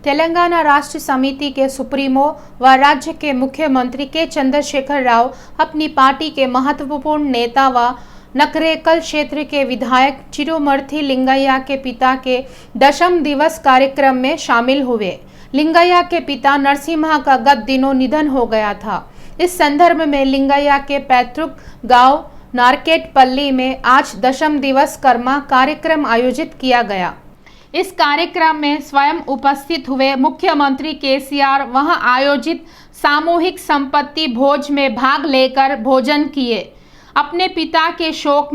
तेलंगाना राष्ट्र समिति के सुप्रीमो व राज्य के मुख्यमंत्री के चंद्रशेखर राव अपनी पार्टी के महत्वपूर्ण नेता व नकरेकल क्षेत्र के विधायक चिरुमर्थी लिंगय्या के पिता के दशम दिवस कार्यक्रम में शामिल हुए। लिंगय्या के पिता नरसिम्हा का गत दिनों निधन हो गया था। इस संदर्भ में लिंगय्या के पैतृक गांव नारकेटपल्ली में आज दशम दिवस कर्मा कार्यक्रम आयोजित किया गया। इस कार्यक्रम में स्वयं उपस्थित हुए मुख्यमंत्री केसीआर वहां आयोजित सामूहिक संपत्ति भोज में भाग लेकर भोजन किए। अपने पिता के शोक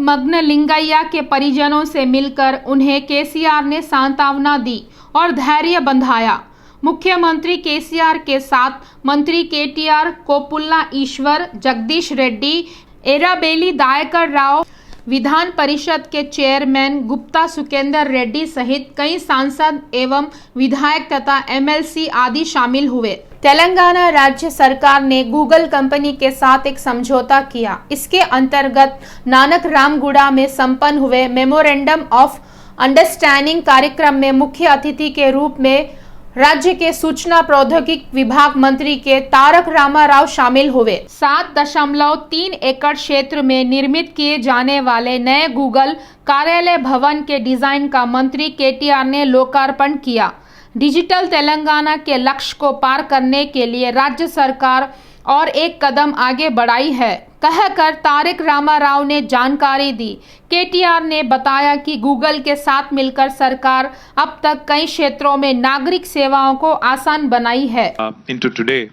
मग्न लिंगय्या के परिजनों से मिलकर उन्हें केसीआर ने सांत्वना दी और धैर्य बंधाया। मुख्यमंत्री केसीआर के साथ मंत्री केटीआर, कोपुल्ला ईश्वर, जगदीश रेड्डी, एराबेली दायकर राव, विधान परिषद के चेयरमैन गुप्ता सुकेंदर रेड्डी सहित कई सांसद एवं विधायक तथा एमएलसी आदि शामिल हुए। तेलंगाना राज्य सरकार ने गूगल कंपनी के साथ एक समझौता किया। इसके अंतर्गत नानक रामगुड़ा में संपन्न हुए मेमोरेंडम ऑफ अंडरस्टैंडिंग कार्यक्रम में मुख्य अतिथि के रूप में राज्य के सूचना प्रौद्योगिकी विभाग मंत्री के तारक रामाराव शामिल हुए। 7.3 एकड़ क्षेत्र में निर्मित किए जाने वाले नए गूगल कार्यालय भवन के डिजाइन का मंत्री केटीआर ने लोकार्पण किया। डिजिटल तेलंगाना के लक्ष्य को पार करने के लिए राज्य सरकार और एक कदम आगे बढ़ाई है, कहकर तारक रामाराव ने जानकारी दी। केटीआर ने बताया कि गूगल के साथ मिलकर सरकार अब तक कई क्षेत्रों में नागरिक सेवाओं को आसान बनाई है। Into today,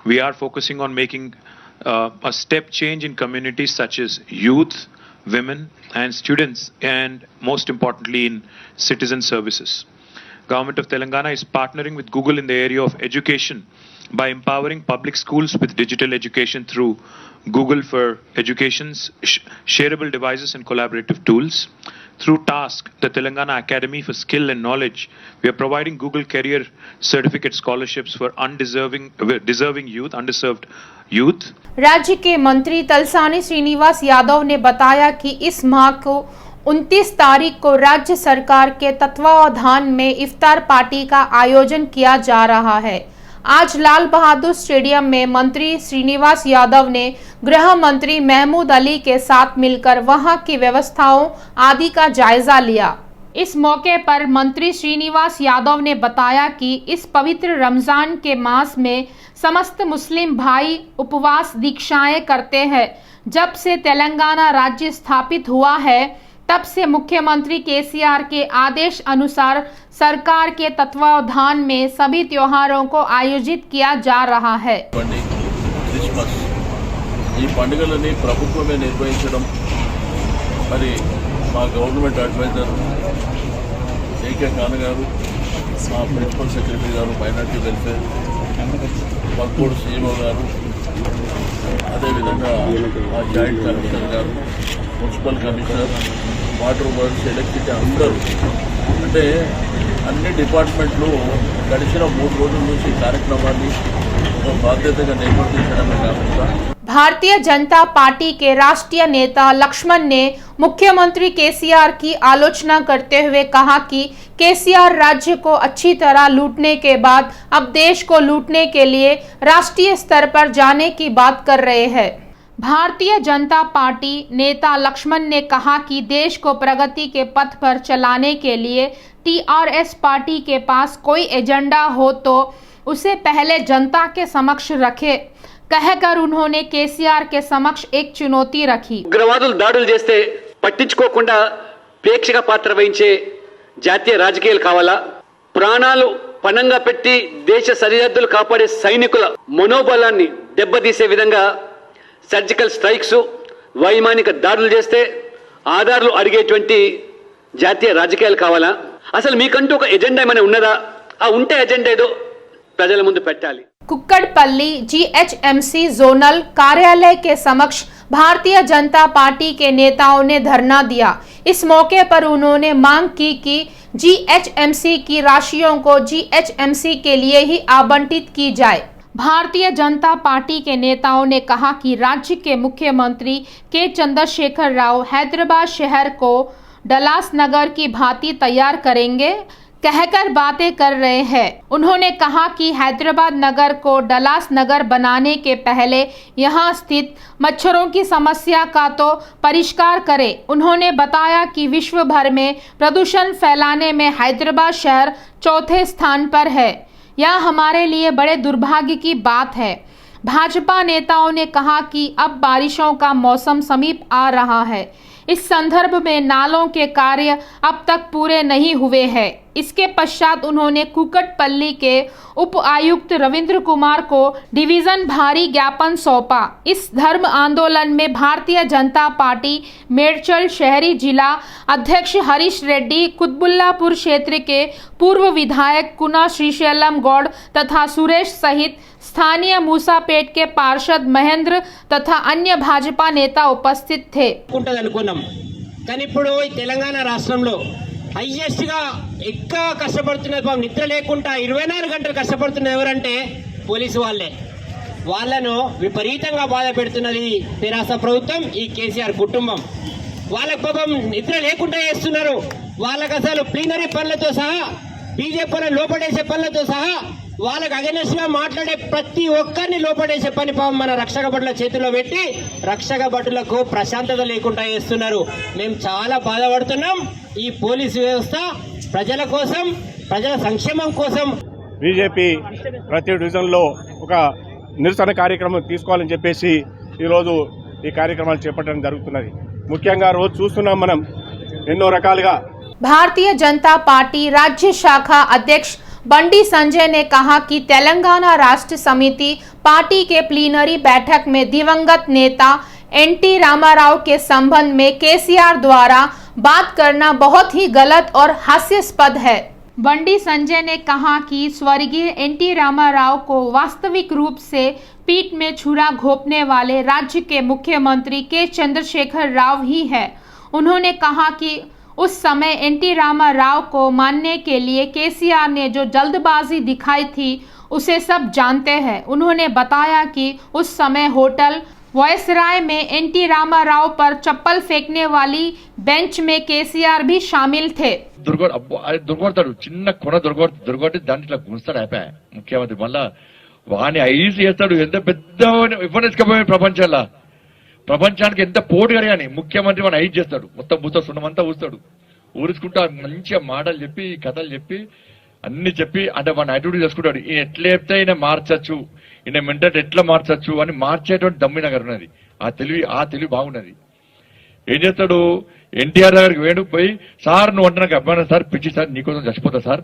we are focusing on making a step change in communities such as youth, women, and students, and most importantly in citizen services. Government of Telangana is partnering with Google in the area of education by empowering public schools with digital education through Google for Education's shareable devices and collaborative tools. Through TASK, the Telangana Academy for Skill and Knowledge, we are providing Google Career Certificate scholarships for deserving youth, underserved youth. राज्य के मंत्री तलसानी श्रीनिवास यादव ने बताया कि इस माह को 29 तारीख को राज्य सरकार के तत्वावधान में इफ्तार पार्टी का आयोजन किया जा रहा है। आज लाल बहादुर स्टेडियम में मंत्री श्रीनिवास यादव ने गृह मंत्री महमूद अली के साथ मिलकर वहां की व्यवस्थाओं आदि का जायजा लिया। इस मौके पर मंत्री श्रीनिवास यादव ने बताया कि इस पवित्र रमजान के मास में समस्त मुस्लिम भाई उपवास दीक्षाएं करते हैं। जब से तेलंगाना राज्य स्थापित हुआ है तब से मुख्यमंत्री केसीआर के आदेश अनुसार सरकार के तत्वावधान में सभी त्योहारों को आयोजित किया जा रहा है। क्रिसमस ఈ పండుగలని ప్రభుత్వమే నిర్వహించడం మరి మా గవర్నమెంట్ అడ్వైజర్ ఏకే ఖాన్ గారు, మా ప్రిన్సిపల్ సెక్రటరీ గారు మైనారిటీ వెల్ఫేర్, వర్కోడ్ సీఎంఓ గారు, అదేవిధంగా మా జాయింట్ కలెక్టర్ గారు, municipal commissioner, water works, electricity అందరూ అంటే అన్ని డిపార్ట్మెంట్లు గడిచిన 3 రోజుల నుంచి కార్యక్రమాన్ని ఒక బాధ్యతగా నిర్వర్తించడమే కాకుండా भारतीय जनता पार्टी के राष्ट्रीय नेता लक्ष्मण ने मुख्यमंत्री केसीआर की आलोचना करते हुए कहा कि केसीआर राज्य को अच्छी तरह लूटने के बाद अब देश को लूटने के लिए राष्ट्रीय स्तर पर जाने की बात कर रहे हैं। भारतीय जनता पार्टी नेता लक्ष्मण ने कहा कि देश को प्रगति के पथ पर चलाने के लिए टीआरएस पार्टी के पास कोई एजेंडा हो तो उसे पहले जनता के समक्ष रखे, कहकर उन्होंने केसीआर के समक्ष एक चुनौती रखी। ఉగ్రవాదులు దాడులు చేస్తే పట్టించుకోకుండా ప్రేక్షక పాత్ర వహించే జాతీయ రాజకీయాలు కావాలా? ప్రాణాలు పణంగా పెట్టి దేశ సరిహద్దులు కాపాడే సైనికుల మనోబలాన్ని దెబ్బతీసే విధంగా సర్జికల్ స్ట్రైక్స్, వైమానిక దాడులు చేస్తే ఆధారాలు అడిగేటువంటి జాతీయ రాజకీయాలు కావాలా? అసలు మీకంటూ ఒక ఎజెండా ఏమైనా ఉన్నదా? ఆ ఉంటే ఎజెండా ఏదో ప్రజల ముందు పెట్టాలి। कुक्कड़पल्ली जीएचएमसी जोनल कार्यालय के समक्ष भारतीय जनता पार्टी के नेताओं ने धरना दिया। इस मौके पर उन्होंने मांग की कि जीएचएमसी की राशियों को जीएचएमसी के लिए ही आवंटित की जाए। भारतीय जनता पार्टी के नेताओं ने कहा कि राज्य के मुख्यमंत्री के चंद्रशेखर राव हैदराबाद शहर को डलास नगर की भांति तैयार करेंगे। कहकर बातें कर रहे हैं। उन्होंने कहा कि हैदराबाद नगर को डलास नगर बनाने के पहले यहां स्थित मच्छरों की समस्या का तो परिष्कार करें। उन्होंने बताया कि विश्व भर में प्रदूषण फैलाने में हैदराबाद शहर चौथे स्थान पर है। यह हमारे लिए बड़े दुर्भाग्य की बात है। भाजपा नेताओं ने कहा कि अब बारिशों का मौसम समीप आ रहा है। इस संदर्भ में नालों के कार्य अब तक पूरे नहीं हुए हैं। इसके पश्चात उन्होंने कुकटपल्ली के उप आयुक्त रविंद्र कुमार को डिवीजन भारी ज्ञापन सौंपा। इस धर्म आंदोलन में भारतीय जनता पार्टी मेडचल शहरी जिला अध्यक्ष हरीश रेड्डी, कुतबुल्लापुर क्षेत्र के पूर्व विधायक कुना श्रीशैलम गौड़ तथा सुरेश सहित स्थानीय मूसापेट के पार्षद महेंद्र तथा अन्य भाजपा नेता उपस्थित थे। కానీ ఇప్పుడు తెలంగాణ రాష్ట్రంలో హైయెస్ట్ గా ఎక్కువ కష్టపడుతున్నది పాపం నిద్ర లేకుండా 24 గంటలు కష్టపడుతున్నది ఎవరంటే పోలీసు వాళ్ళే. వాళ్ళను విపరీతంగా బాధ పెడుతున్నది తెరాస ప్రభుత్వం, ఈ కేసీఆర్ కుటుంబం. వాళ్ళకి పాపం నిద్ర లేకుండా చేస్తున్నారు. వాళ్ళకి అసలు ప్లీనరీ పనులతో సహా బీజేపీ లోపడేసే పనులతో సహా వాళ్ళకి అగెనెస్ట్ గా మాట్లాడే ప్రతి ఒక్కరిని లోపడేసే పని పాపం మన రక్షక భటుల చేతిలో పెట్టి రక్షక భటులకు ప్రశాంతత లేకుండా చేస్తున్నారు. మేము చాలా బాధపడుతున్నాం. ఈ పోలీసు వ్యవస్థ ప్రజల కోసం, ప్రజల సంక్షేమం కోసం బీజేపీ ప్రతి డివిజన్లో ఒక నిరసన కార్యక్రమం తీసుకోవాలని చెప్పేసి ఈరోజు ఈ కార్యక్రమాలు చేపట్టడం జరుగుతున్నది. ముఖ్యంగా రోజు చూస్తున్నాం మనం ఎన్నో రకాలుగా. भारतीय जनता पार्टी राज्य शाखा अध्यक्ष बंडी संजय ने कहा कि तेलंगाना राष्ट्र समिति पार्टी के प्लीनरी बैठक में दिवंगत नेता एनटी रामाराव के संबंध में केसीआर द्वारा बात करना बहुत ही गलत और हास्यास्पद है। बंडी संजय ने कहा कि स्वर्गीय एनटी रामाराव को वास्तविक रूप से पीठ में छुरा घोंपने वाले राज्य के मुख्यमंत्री के चंद्रशेखर राव ही है। उन्होंने कहा कि उस समय एनटी रामाराव को मानने के लिए केसीआर ने जो जल्दबाजी दिखाई थी उसे सब जानते हैं। उन्होंने बताया कि उस समय होटल वायसराय में एनटी रामाराव पर चप्पल फेंकने वाली बेंच में केसीआर भी शामिल थे। దుర్గొడతాడు, చిన్న కొన దుర్గొట్టి దాన్ని ఇట్లా గుంస్తాడు అయిపోయా ముఖ్యమంత్రి. మళ్ళా వాడిని ఐజ్ చేస్తాడు. ఎంత పెద్ద ఇవ్వనేసుకపోయే ప్రపంచానికి ఎంత పోటుగా కానీ ముఖ్యమంత్రి వాడిని ఐజ్ చేస్తాడు. మొత్తం పూస్తా సున్నమంతా ఊస్తాడు. ఊరుచుకుంటూ మంచిగా మాటలు చెప్పి కథలు చెప్పి అన్ని చెప్పి అంటే వాడిని యాటిట్యూడ్ చేసుకుంటాడు. ఈయన ఎట్లా చెప్తే ఈయన మార్చచ్చు, ఈయన మెంటల్ ఎట్లా మార్చచ్చు అని మార్చేటువంటి దమ్మిన గారు ఉన్నది. ఆ తెలివి బాగున్నది. ఏం చేస్తాడు, ఎన్టీఆర్ దగ్గరికి వేణు పోయి, సార్ నువ్వు అంటే నాకు అభిమానం సార్, పిచ్చి సార్, నీకోసం చచ్చిపోతా సార్,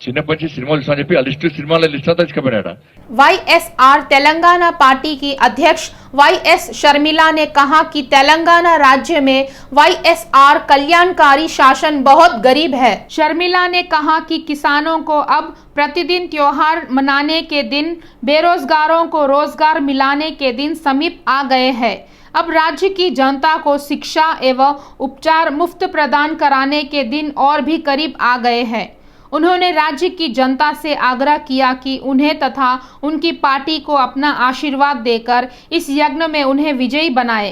చిన్నప్పటి సినిమాలు చూసా చెప్పి ఆ సినిమాల లిస్ట్ అంతా తీసుకుపోయాడు. वाईएसआर तेलंगाना पार्टी की अध्यक्ष वाईएस शर्मिला ने कहा कि तेलंगाना राज्य में वाईएसआर कल्याणकारी शासन बहुत गरीब है। शर्मिला ने कहा कि किसानों को अब प्रतिदिन त्योहार मनाने के दिन, बेरोजगारों को रोजगार मिलाने के दिन समीप आ गए हैं। अब राज्य की जनता को शिक्षा एवं उपचार मुफ्त प्रदान कराने के दिन और भी करीब आ गए हैं। उन्होंने राज्य की जनता से आग्रह किया कि उन्हें तथा उनकी पार्टी को अपना आशीर्वाद देकर इस यज्ञ में उन्हें विजयी बनाए।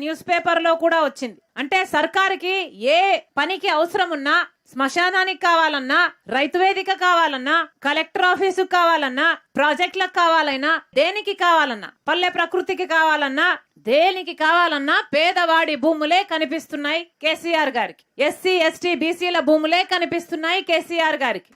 న్యూస్ పేపర్ లో కూడా వచ్చింది. అంటే సర్కారుకి ఏ పనికి అవసరం ఉన్నా, శ్మశానానికి కావాలన్నా, రైతు వేదిక కావాలన్నా, కలెక్టర్ ఆఫీసు కావాలన్నా, ప్రాజెక్టులకు కావాలన్నా, దేనికి కావాలన్నా, పల్లె ప్రకృతికి కావాలన్నా, దేనికి కావాలన్నా పేదవాడి భూములే కనిపిస్తున్నాయి కేసీఆర్ గారికి. ఎస్సీ ఎస్టీ బీసీల భూములే కనిపిస్తున్నాయి కేసీఆర్ గారికి.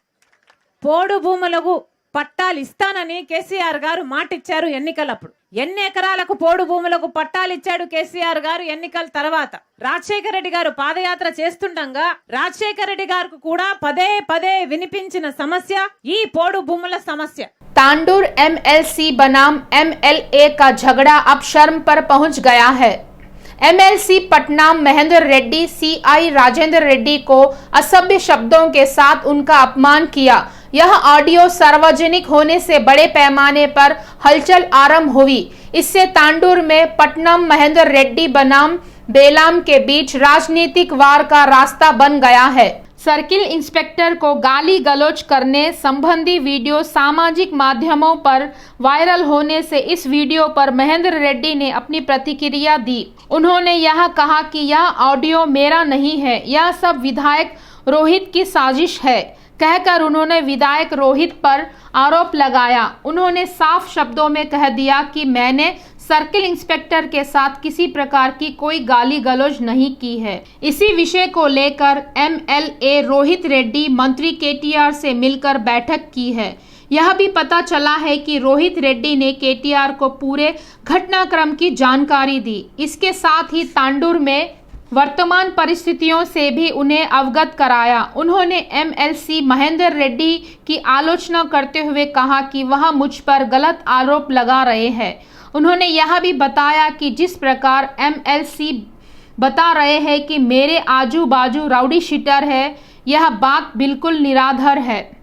పోడు భూములకు పట్టాలు ఇస్తానని కేసీఆర్ గారు మాటిచ్చారు ఎన్నికలప్పుడు. ఎన్ని ఎకరాలకు పోడు భూములకు పట్టాలు ఇచ్చాడు కేసీఆర్ గారు ఎన్నికల తర్వాత? రాజశేఖర రెడ్డి గారు పాదయాత్ర చేస్తుండగా రాజశేఖర రెడ్డి గారికి కూడా పదే పదే వినిపించిన సమస్య ఈ పోడు భూముల సమస్య. तांडूर एमएलसी बनाम एमएलए का झगड़ा अब शर्म पर पहुंच गया है। एमएलसी पटना महेंद्र रेड्डी सीआई राजेंद्र रेड्डी को असभ्य शब्दों के साथ उनका अपमान किया। यह ऑडियो सार्वजनिक होने से बड़े पैमाने पर हलचल आरंभ हुई। इससे तांडूर में पटनम महेंद्र रेड्डी बनाम बेलाम के बीच राजनीतिक वार का रास्ता बन गया है। सर्किल इंस्पेक्टर को गाली गलौज करने संबंधी वीडियो सामाजिक माध्यमों पर वायरल होने से इस वीडियो पर महेंद्र रेड्डी ने अपनी प्रतिक्रिया दी। उन्होंने यह कहा कि यह ऑडियो मेरा नहीं है, यह सब विधायक रोहित की साजिश है। कहकर उन्होंने विधायक रोहित पर आरोप लगाया। उन्होंने साफ शब्दों में कह दिया कि मैंने सर्किल इंस्पेक्टर के साथ किसी प्रकार की कोई गाली गलौज नहीं की है। इसी विषय को लेकर MLA रोहित रेड्डी मंत्री KTR से मिलकर बैठक की है। यह भी पता चला है कि रोहित रेड्डी ने KTR को पूरे घटनाक्रम की जानकारी दी। इसके साथ ही तांडूर में वर्तमान परिस्थितियों से भी उन्हें अवगत कराया। उन्होंने MLC महेंद्र रेड्डी की आलोचना करते हुए कहा कि वह मुझ पर गलत आरोप लगा रहे हैं। उन्होंने यह भी बताया कि जिस प्रकार MLC बता रहे हैं कि मेरे आजू बाजू राउडी शीटर है, यह बात बिल्कुल निराधार है।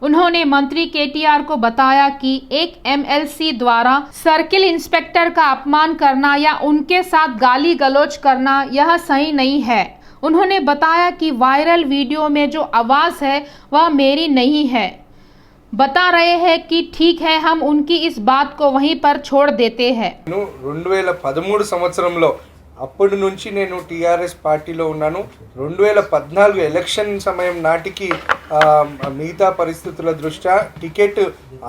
उन्होंने मंत्री KTR को बताया कि एक MLC द्वारा सर्किल इंस्पेक्टर का अपमान करना या उनके साथ गाली गलौज करना यह सही नहीं है। उन्होंने बताया कि वायरल वीडियो में जो आवाज़ है वह मेरी नहीं है। बता रहे हैं कि ठीक है, हम उनकी इस बात को वहीं पर छोड़ देते हैं। 2013 సంవత్సరంలో అప్పటి నుంచి నేను టీఆర్ఎస్ పార్టీలో ఉన్నాను. 2014 ఎలక్షన్ సమయం నాటికి మిగతా పరిస్థితుల దృష్ట్యా టికెట్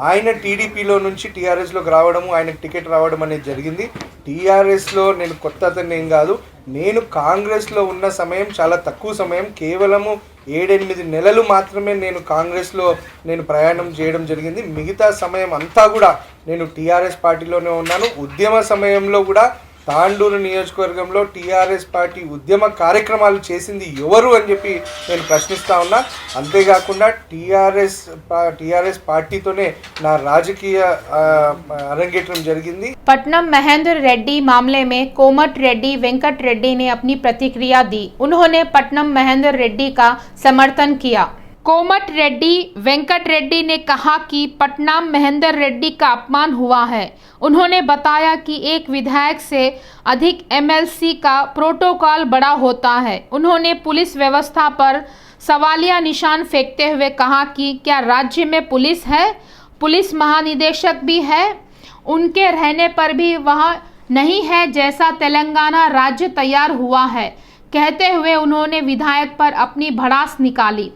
ఆయన టీడీపీలో నుంచి టీఆర్ఎస్లోకి రావడము, ఆయనకు టికెట్ రావడం అనేది జరిగింది. టీఆర్ఎస్లో నేను కొత్త అతన్ని ఏం కాదు. నేను కాంగ్రెస్లో ఉన్న సమయం చాలా తక్కువ సమయం, కేవలము 7-8 నెలలు మాత్రమే నేను కాంగ్రెస్లో ప్రయాణం చేయడం జరిగింది. మిగతా సమయం అంతా కూడా నేను టీఆర్ఎస్ పార్టీలోనే ఉన్నాను. ఉద్యమ సమయంలో కూడా తాండూరు నియోజకవర్గంలో టీఆర్ఎస్ పార్టీ ఉద్యమ కార్యక్రమాలు చేసింది ఎవరు అని చెప్పి నేను ప్రశ్నిస్తా ఉన్నా. అంతేకాకుండా టీఆర్ఎస్ పార్టీతోనే నా రాజకీయ అరంగేట్రం జరిగింది. पटनम महेंद्र रेड्डी मामले में कोमट रेड्डी वेंकट रेड्डी ने अपनी प्रतिक्रिया दी। उन्होंने पटनम महेंद्र रेड्डी का समर्थन किया। कोमट रेड्डी वेंकट रेड्डी ने कहा कि पटनम महेंद्र रेड्डी का अपमान हुआ है। उन्होंने बताया कि एक विधायक से अधिक MLC का प्रोटोकॉल बड़ा होता है। उन्होंने पुलिस व्यवस्था पर सवालिया निशान फेंकते हुए कहा कि क्या राज्य में पुलिस है? पुलिस महानिदेशक भी है, उनके रहने पर भी वह नहीं है जैसा तेलंगाना राज्य तैयार हुआ है, कहते हुए उन्होंने विधायक पर अपनी भड़ास निकाली।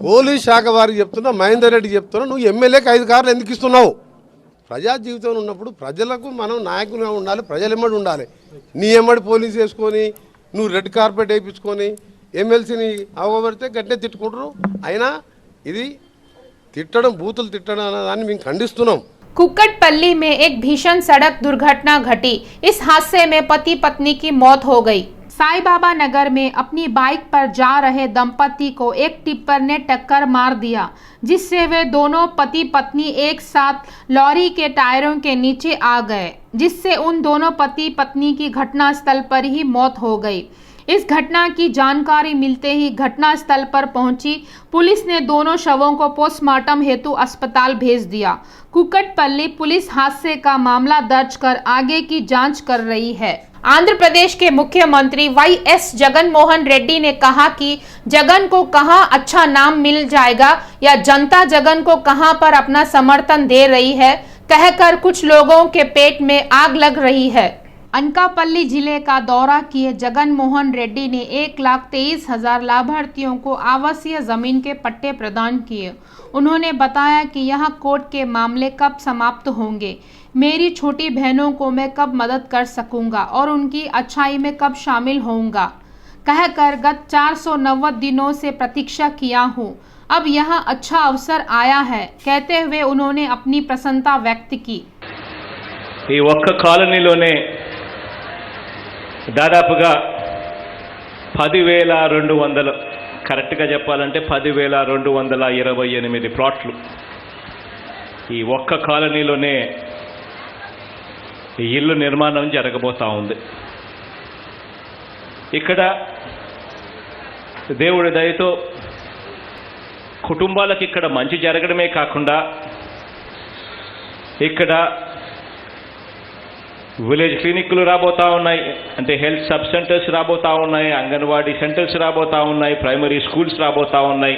పోలీస్ శాఖ వారికి చెప్తున్నా, మహేందర్ రెడ్డి చెప్తున్నా, నువ్వు ఎమ్మెల్యేకి 5 కార్లు ఎందుకు ఇస్తున్నావు? ప్రజా జీవితంలో ఉన్నప్పుడు ప్రజలకు మనం నాయకులుగా ఉండాలి, ప్రజలు ఎమ్మడి ఉండాలి. నీ ఎమ్మడి పోలీసు వేసుకొని నువ్వు రెడ్ కార్పెట్ వేయించుకొని MLCని అవగబడితే గట్టే తిట్టుకుంటారు. అయినా ఇది తిట్టడం, బూతులు తిట్టడం అనే దాన్ని మేము ఖండిస్తున్నాం. कुक्कटपल्ली में एक भीषण सड़क दुर्घटना घटी। इस हादसे में पति पत्नी की मौत हो गई। साई बाबा नगर में अपनी बाइक पर जा रहे दंपति को एक टिप्पर ने टक्कर मार दिया, जिससे वे दोनों पति पत्नी एक साथ लॉरी के टायरों के नीचे आ गए, जिससे उन दोनों पति पत्नी की घटनास्थल पर ही मौत हो गई। इस घटना की जानकारी मिलते ही घटनास्थल पर पहुंची पुलिस ने दोनों शवों को पोस्टमार्टम हेतु अस्पताल भेज दिया। कुक्कटपल्ली पुलिस हादसे का मामला दर्ज कर आगे की जांच कर रही है। आंध्र प्रदेश के मुख्यमंत्री YS जगन मोहन रेड्डी ने कहा कि जगन को कहां अच्छा नाम मिल जाएगा या जनता जगन को कहां पर अपना समर्थन दे रही है, कहकर कुछ लोगों के पेट में आग लग रही है। अनकापल्ली जिले का दौरा किए जगन मोहन रेड्डी ने 1,23,000 लाभार्थियों को आवासीय जमीन के पट्टे प्रदान किए। उन्होंने बताया कि यह कोर्ट के मामले कब समाप्त होंगे, मेरी छोटी बहनों को मैं कब मदद कर सकूंगा और उनकी अच्छाई में कब शामिल होऊंगा, कहकर गत 490 दिनों से प्रतीक्षा किया हूँ। अब यह अच्छा अवसर आया है, कहते हुए उन्होंने अपनी प्रसन्नता व्यक्त की। ఈ ఒక్క కాలనీలోనే దాదాపుగా 10,200, కరెక్ట్గా చెప్పాలంటే 10,228 ప్లాట్లు ఈ ఒక్క కాలనీలోనే ఇల్లు నిర్మాణం జరగబోతా ఉంది. ఇక్కడ దేవుడి దయతో కుటుంబాలకు ఇక్కడ మంచి జరగడమే కాకుండా ఇక్కడ విలేజ్ క్లినిక్లు రాబోతా ఉన్నాయి, అంటే హెల్త్ సబ్ సెంటర్స్ రాబోతా ఉన్నాయి, అంగన్వాడీ సెంటర్స్ రాబోతా ఉన్నాయి, ప్రైమరీ స్కూల్స్ రాబోతా ఉన్నాయి,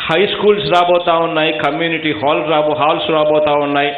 హై స్కూల్స్ రాబోతా ఉన్నాయి, కమ్యూనిటీ హాల్స్ రాబోతా ఉన్నాయి.